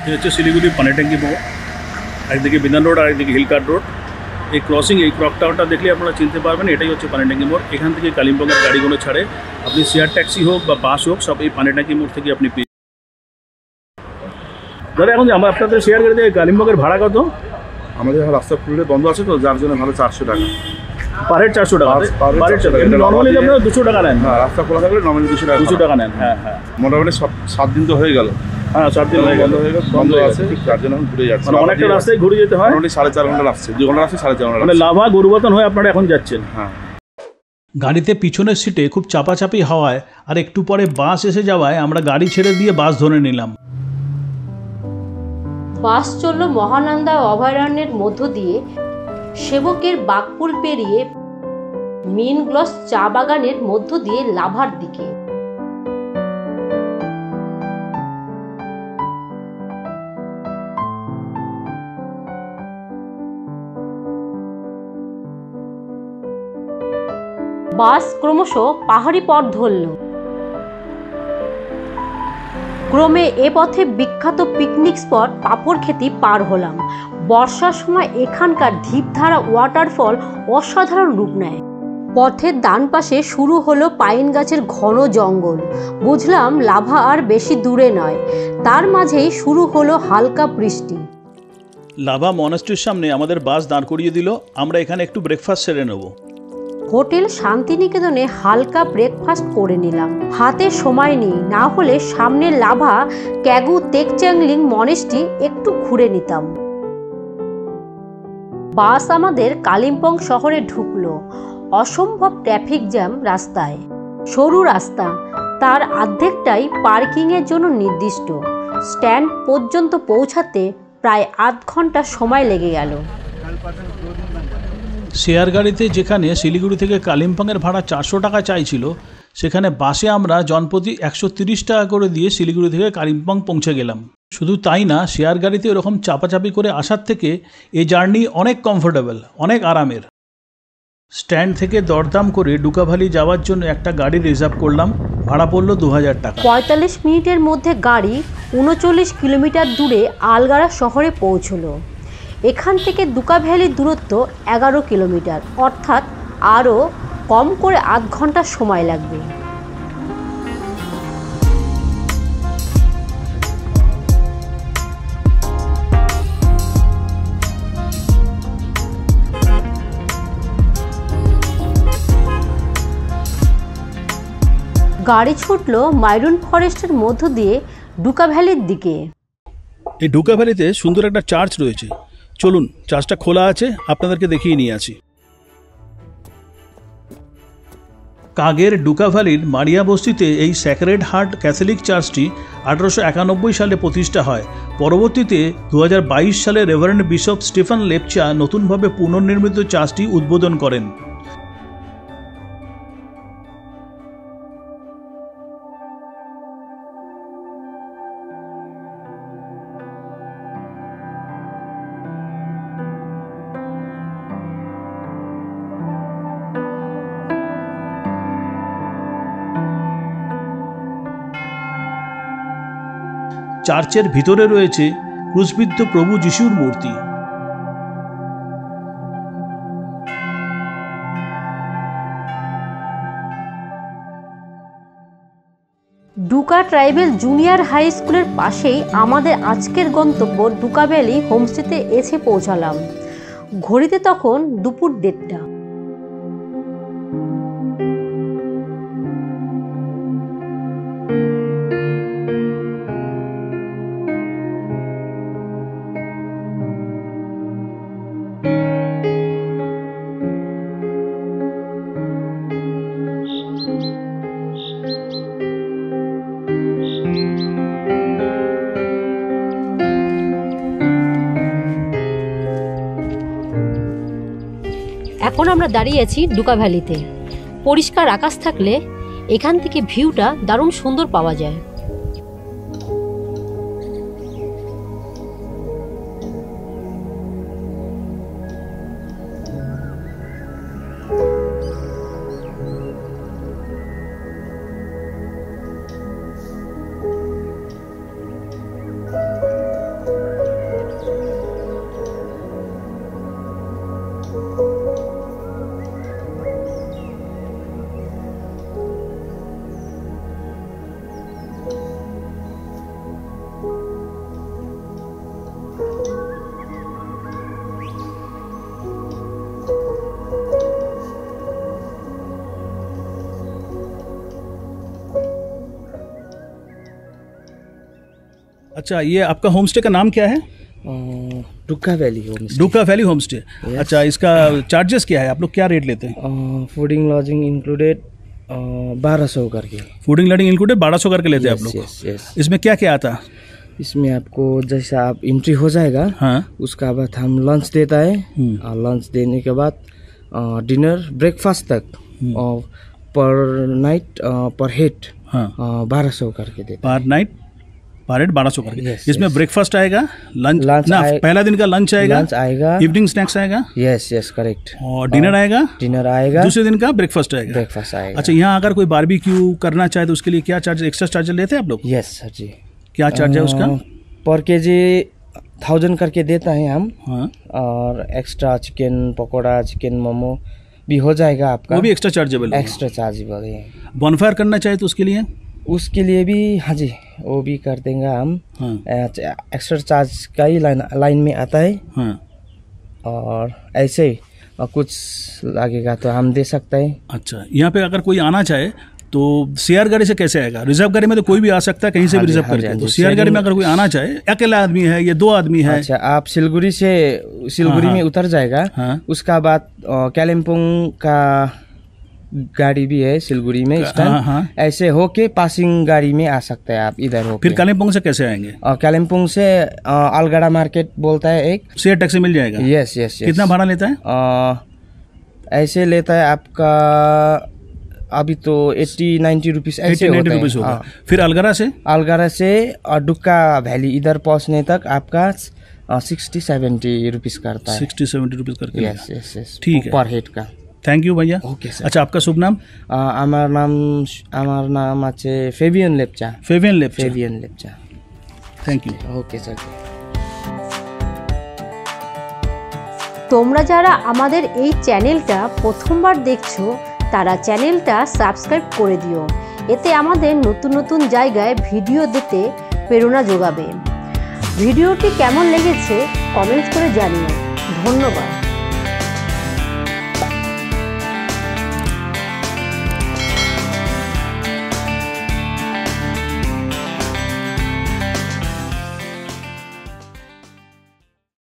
ये হচ্ছে শিলিগুড়ি পানিট্যাঙ্কি মোড়, একদিকে বিধান রোড আর একদিকে হিলকার্ট রোড। এই ক্রসিং, এই ক্লক টাওয়ারটা দেখলে আপনারা চিনতে পারবেন এটাই হচ্ছে পানিট্যাঙ্কি মোড়। এখান থেকে কালিম্পংয়ের গাড়িগুলো ছাড়ে, আপনি শেয়ার ট্যাক্সি হোক বা বাস হোক সব এই পানিট্যাঙ্কি মোড় থেকে আপনি পেয়ে। দাদা এখন আমরা আপনাদের শেয়ার গাড়িতে কালিম্পংয়ের ভাড়া কত? আমাদের রাস্তা খুললে বন্ধ আছে তো, যার জন্য ভালো 400 টাকা পার হেড। 400 টাকা পার হেড। নর্মালি আপনারা 200 টাকা নেন। হ্যাঁ, রাস্তা খোলা থাকলে নর্মালি 200 টাকা নেন। হ্যাঁ হ্যাঁ, মোটামুটি 7 দিন তো হয়ে গেল। হ্যাঁ 7 দিন হয়ে গেল, বন্ধ আছে, যার জন্য ঘুরে যাচ্ছে। মানে অনেকটা রাস্তায় ঘুরে যেতে হয়। মোটামুটি 4.5 ঘন্টা লাগছে, 2 ঘন্টা লাগছে, 4.5 ঘন্টা। মানে লাভা গরুবাতন হয়ে আপনারা এখন যাচ্ছেন। হ্যাঁ, গাড়িতে পিছনের সিটে খুব চাপাচাপি হওয়ায় আর একটু পরে বাস এসে যাওয়ায় আমরা গাড়ি ছেড়ে দিয়ে বাস ধরে নিলাম। বাস চলল মহানন্দা অভয়ারণ্যের মধ্য দিয়ে, সেবকের বাগপুল পেরিয়ে মেন গ্লস চা বাগানের মধ্য দিয়ে লাভার দিকে। বাস ক্রমশ পাহাড়ি পথ ধরল। ক্রমে এ পথে বিখ্যাত পিকনিক স্পট পাপড়খেতি পার হলাম। বর্ষার সময় এখানকার ঢিপধারা ওয়াটারফল অসাধারণ রূপ নেয়। পথের ডান পাশে শুরু হলো পাইন গাছের ঘন জঙ্গল। বুঝলাম লাভা আর বেশি দূরে নয়। তার মাঝেই শুরু হলো হালকা বৃষ্টি। লাভা মনাস্ট্রির সামনে আমাদের বাস দাঁড় করিয়ে দিল। আমরা এখানে একটু ব্রেকফাস্ট সেরে নেব। হোটেল শান্তিনিকেতনে হালকা ব্রেকফাস্ট করে নিলাম। হাতে সময় নেই, না হলে সামনের লাভা ক্যাগু তেকচ্যাংলিং মনেস্ট্রি একটু ঘুরে নিতাম। বাস আমাদের কালিম্পং শহরে ঢুকলো। অসম্ভব ট্রাফিক জ্যাম রাস্তায়। সরু রাস্তা, তার অর্ধেকটাই পার্কিংয়ের জন্য নির্দিষ্ট। স্ট্যান্ড পর্যন্ত পৌঁছাতে প্রায় আধ ঘন্টা সময় লেগে গেল। শেয়ার গাড়িতে যেখানে শিলিগুড়ি থেকে কালিম্পংয়ের ভাড়া 400 টাকা চাইছিল, সেখানে বাসে আমরা জনপ্রতি 130 টাকা করে দিয়ে শিলিগুড়ি থেকে কালিম্পং পৌঁছে গেলাম। শুধু তাই না, শেয়ার গাড়িতে এরকম চাপাচাপি করে আসার থেকে এই জার্নি অনেক কমফোর্টেবল, অনেক আরামের। স্ট্যান্ড থেকে দরদাম করে ডুকা ভ্যালি যাওয়ার জন্য একটা গাড়ি রিজার্ভ করলাম। ভাড়া পড়লো 2000 টাকা। 45 মিনিটের মধ্যে গাড়ি 39 কিলোমিটার দূরে আলগাড়া শহরে পৌঁছলো। এখান থেকে ডুকা ভ্যালির দূরত্ব 11 কিলোমিটার, অর্থাৎ আরও কম করে আধ ঘন্টা সময় লাগবে। গাড়ি ছুটলো মাইরুন ফরেস্টের মধ্য দিয়ে ডুকা ভ্যালির দিকে। এই ডুকা ভ্যালিতে সুন্দর একটা চার্চ রয়েছে। চলুন, চার্চটা খোলা আছে, আপনাদেরকে দেখিয়ে নিয়ে আসি। কাগের ডুকা ভ্যালির মারিয়া বস্তিতে এই স্যাক্রেড হার্ট ক্যাথলিক চার্চটি 1891 সালে প্রতিষ্ঠা হয়। পরবর্তীতে 2022 সালে রেভারেন্ড বিশপ স্টিফেন লেপচা নতুনভাবে পুনর্নির্মিত চার্চটি উদ্বোধন করেন। চার্চের ভিতরে রয়েছে ক্রুশবিদ্ধ প্রভু যিশুর মূর্তি। ডুকা ট্রাইবেল জুনিয়র হাই স্কুলের পাশেই আমাদের আজকের গন্তব্য ডুকা ভ্যালি হোমস্টেতে এসে পৌঁছালাম। ঘড়িতে তখন দুপুর 1:30। এখন আমরা দাঁড়িয়ে আছি ডুকা ভ্যালিতে। পরিষ্কার আকাশ থাকলে এখান থেকে ভিউটা দারুণ সুন্দর পাওয়া যায়। अच्छा, ये आपका होम स्टे का नाम क्या है? Dukka valley home stay. Dukka valley home stay. अच्छा, इसका चार्जेस क्या है, आप लोग क्या रेट लेते हैं? फूडिंग लॉजिंग इंक्लूडेड 1200 करके। फूडिंग लॉजिंग इंक्लूडेड 1200 करके लेते हैं आप लोग? यस। इसमें क्या क्या आता है? इसमें आपको जैसा आप एंट्री हो जाएगा, हाँ। उसका बाद हम लंच देता है, और लंच देने के बाद डिनर ब्रेकफास्ट तक, और पर नाइट पर हेड हाँ 1200 करके देता पर नाइट पर हेड 1200 करके। Yes, इसमें yes. ब्रेकफास्ट आएगा, लंच ना, आए- पहला दिन का लंच आएगा, लंच आएगा, इवनिंग स्नैक्स आएगा, यस करेक्ट, और डिनर आएगा, डिनर आएगा, दूसरे दिन का ब्रेकफास्ट आएगा। ब्रेकफास्ट आएगा। अच्छा, यहाँ अगर कोई बारबेक्यू करना चाहे तो उसके लिए क्या चार्ज, एक्स्ट्रा चार्ज लेते हैं आप लोग? यस सर जी। क्या चार्ज है उसका? पर केजी 1000 करके देता है हम, हाँ, और extra chicken pakora, chicken momo भी हो जाएगा आपका, वो भी एक्स्ट्रा चार्जेबल है। एक्स्ट्रा चार्जेबल है। बॉनफायर करना चाहे तो उसके लिए? उसके लिए भी हाँ जी, वो भी कर देंगे हम। हाँ एक्स्ट्रा चार्ज का ही लाइन में आता है, हाँ। और ऐसे कुछ लगेगा तो हम दे सकते हैं। अच्छा, यहाँ पे अगर कोई आना चाहे तो शेयर गाड़ी से कैसे आएगा? रिजर्व गाड़ी में तो कोई भी आ सकता है, कहीं से भी रिजर्व करके। तो शेयर गाड़ी में अगर कोई आना चाहे, अकेला आदमी है या 2 आदमी है? अच्छा, आप सिलगुड़ी में उतर जाएगा, हाँ। उसका बाद कालिम्पोंग का गाड़ी भी है सिलगुड़ी में इस टाइम। हाँ। ऐसे होके पासिंग गाड़ी में आ सकते हैं आप इधर होके। फिर कालिम्पोंग से कैसे आएंगे? कालिम्पोंग से अलगड़ा मार्केट बोलता है एक, शेयर टैक्सी मिल जाएगा? यस। कितना भाड़ा लेता है? ऐसे लेता है आपका अभी तो 80-90 रुपीज ऐसे 80-90 होता है। रुपीज होगा। हाँ। फिर अलगरा से? अलगड़ा से डुक्का वैली इधर पहुंचने तक आपका 60-70 रुपीज करता है। 60-70 रुपीज करके लेगा। यस ठीक है। पर हेड का। थैंक यू भैया। Okay sir. अच्छा, आपका शुभ नाम? আমার নাম আছে ফেবিয়ান লেপচা। फेवियन लेप। Fabian Lepcha. Thank you. Okay sir. তোমরা যারা আমাদের এই চ্যানেলটা প্রথমবার দেখছো তারা চ্যানেলটা সাবস্ক্রাইব করে দিও, এতে আমাদের নতুন নতুন জায়গায় ভিডিও দিতে প্রেরণা যোগাবে। ভিডিওটি কেমন লেগেছে কমেন্টস করে জানিও। ধন্যবাদ।